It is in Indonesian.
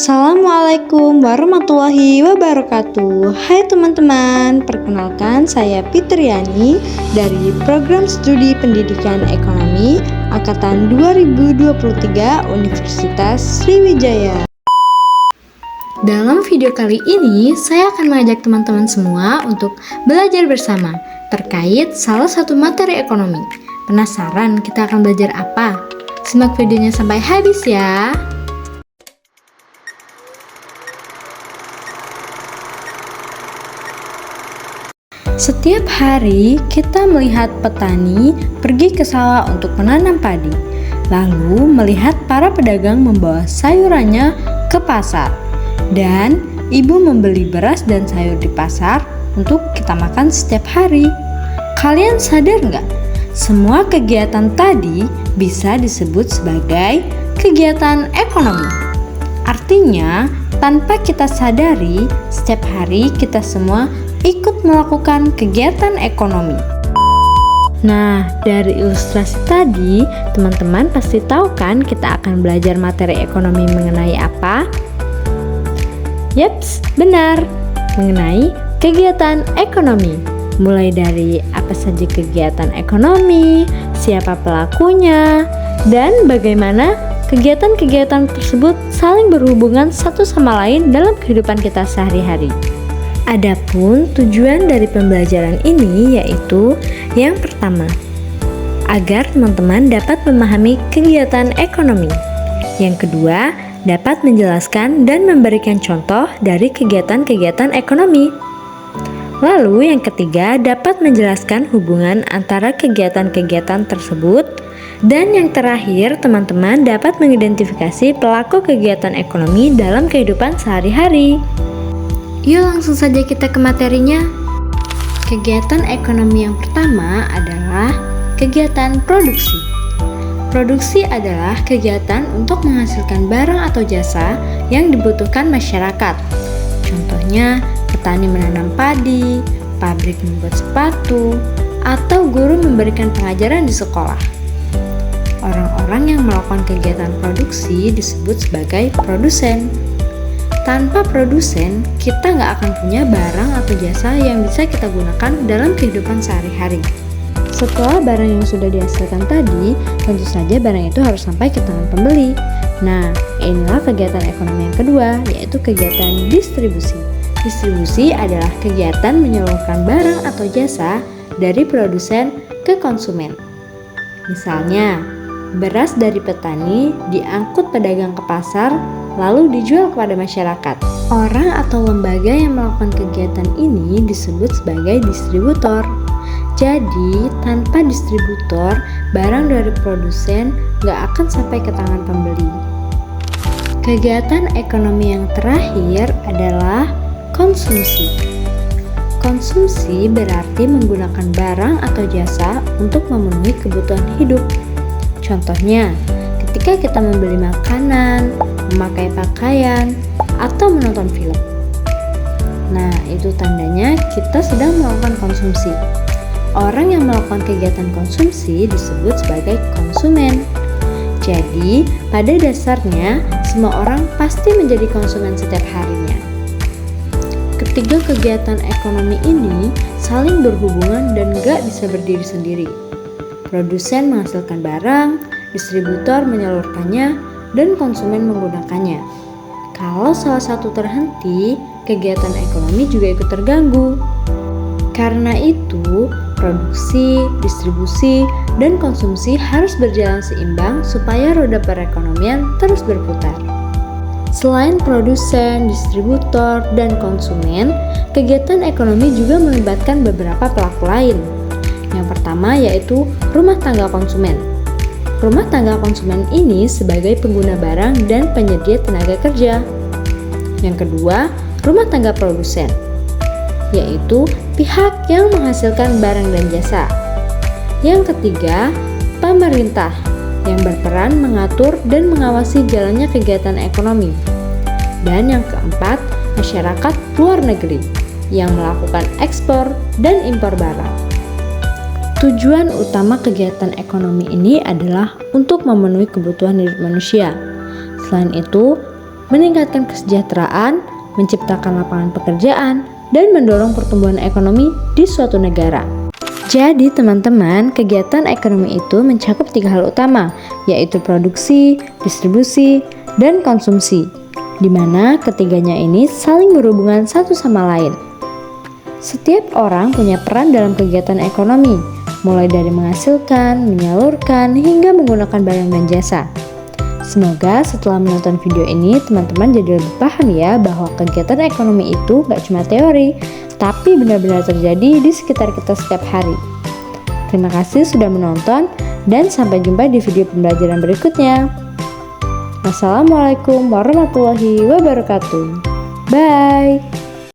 Assalamualaikum warahmatullahi wabarakatuh. Hai teman-teman, perkenalkan saya Fitriani dari Program Studi Pendidikan Ekonomi Angkatan 2023 Universitas Sriwijaya. Dalam video kali ini, saya akan mengajak teman-teman semua untuk belajar bersama terkait salah satu materi ekonomi. Penasaran kita akan belajar apa? Simak videonya sampai habis ya. Setiap hari kita melihat petani pergi ke sawah untuk menanam padi, lalu melihat para pedagang membawa sayurannya ke pasar, dan ibu membeli beras dan sayur di pasar untuk kita makan setiap hari. Kalian sadar nggak? Semua kegiatan tadi bisa disebut sebagai kegiatan ekonomi. Artinya, tanpa kita sadari, setiap hari kita semua ikut melakukan kegiatan ekonomi. Nah, dari ilustrasi tadi, teman-teman pasti tahu kan kita akan belajar materi ekonomi mengenai apa? Yaps, benar, mengenai kegiatan ekonomi. Mulai dari apa saja kegiatan ekonomi, siapa pelakunya, dan bagaimana kegiatan-kegiatan tersebut saling berhubungan satu sama lain dalam kehidupan kita sehari-hari. Adapun tujuan dari pembelajaran ini yaitu yang pertama, agar teman-teman dapat memahami kegiatan ekonomi. Yang kedua, dapat menjelaskan dan memberikan contoh dari kegiatan-kegiatan ekonomi. Lalu yang ketiga, dapat menjelaskan hubungan antara kegiatan-kegiatan tersebut. Dan yang terakhir, teman-teman dapat mengidentifikasi pelaku kegiatan ekonomi dalam kehidupan sehari-hari. Yuk langsung saja kita ke materinya. Kegiatan ekonomi yang pertama adalah kegiatan produksi. Produksi adalah kegiatan untuk menghasilkan barang atau jasa yang dibutuhkan masyarakat. Contohnya, petani menanam padi, pabrik membuat sepatu, atau guru memberikan pengajaran di sekolah. Orang-orang yang melakukan kegiatan produksi disebut sebagai produsen. Tanpa produsen, kita nggak akan punya barang atau jasa yang bisa kita gunakan dalam kehidupan sehari-hari. Setelah barang yang sudah dihasilkan tadi, tentu saja barang itu harus sampai ke tangan pembeli. Nah, inilah kegiatan ekonomi yang kedua, yaitu kegiatan distribusi. Distribusi adalah kegiatan menyalurkan barang atau jasa dari produsen ke konsumen. Misalnya, beras dari petani diangkut pedagang ke pasar, lalu dijual kepada masyarakat. Orang atau lembaga yang melakukan kegiatan ini disebut sebagai distributor. Jadi, tanpa distributor, barang dari produsen nggak akan sampai ke tangan pembeli. Kegiatan ekonomi yang terakhir adalah konsumsi. Konsumsi berarti menggunakan barang atau jasa untuk memenuhi kebutuhan hidup. Contohnya, ketika kita membeli makanan, memakai pakaian, atau menonton film. Nah, itu tandanya kita sedang melakukan konsumsi. Orang yang melakukan kegiatan konsumsi disebut sebagai konsumen. Jadi, pada dasarnya, semua orang pasti menjadi konsumen setiap harinya. Ketiga kegiatan ekonomi ini saling berhubungan dan gak bisa berdiri sendiri. Produsen menghasilkan barang, distributor menyalurkannya, dan konsumen menggunakannya. Kalau salah satu terhenti, kegiatan ekonomi juga ikut terganggu. Karena itu, produksi, distribusi, dan konsumsi harus berjalan seimbang supaya roda perekonomian terus berputar. Selain produsen, distributor, dan konsumen, kegiatan ekonomi juga melibatkan beberapa pelaku lain. Yang pertama yaitu rumah tangga konsumen. Rumah tangga konsumen ini sebagai pengguna barang dan penyedia tenaga kerja. Yang kedua, rumah tangga produsen, yaitu pihak yang menghasilkan barang dan jasa. Yang ketiga, pemerintah yang berperan mengatur dan mengawasi jalannya kegiatan ekonomi. Dan yang keempat, masyarakat luar negeri yang melakukan ekspor dan impor barang. Tujuan utama kegiatan ekonomi ini adalah untuk memenuhi kebutuhan hidup manusia. Selain itu, meningkatkan kesejahteraan, menciptakan lapangan pekerjaan, dan mendorong pertumbuhan ekonomi di suatu negara. Jadi teman-teman, kegiatan ekonomi itu mencakup 3 hal utama, yaitu produksi, distribusi, dan konsumsi, di mana ketiganya ini saling berhubungan satu sama lain. Setiap orang punya peran dalam kegiatan ekonomi, mulai dari menghasilkan, menyalurkan, hingga menggunakan barang dan jasa. Semoga setelah menonton video ini, teman-teman jadi lebih paham ya bahwa kegiatan ekonomi itu gak cuma teori, tapi benar-benar terjadi di sekitar kita setiap hari. Terima kasih sudah menonton, dan sampai jumpa di video pembelajaran berikutnya. Wassalamualaikum warahmatullahi wabarakatuh. Bye.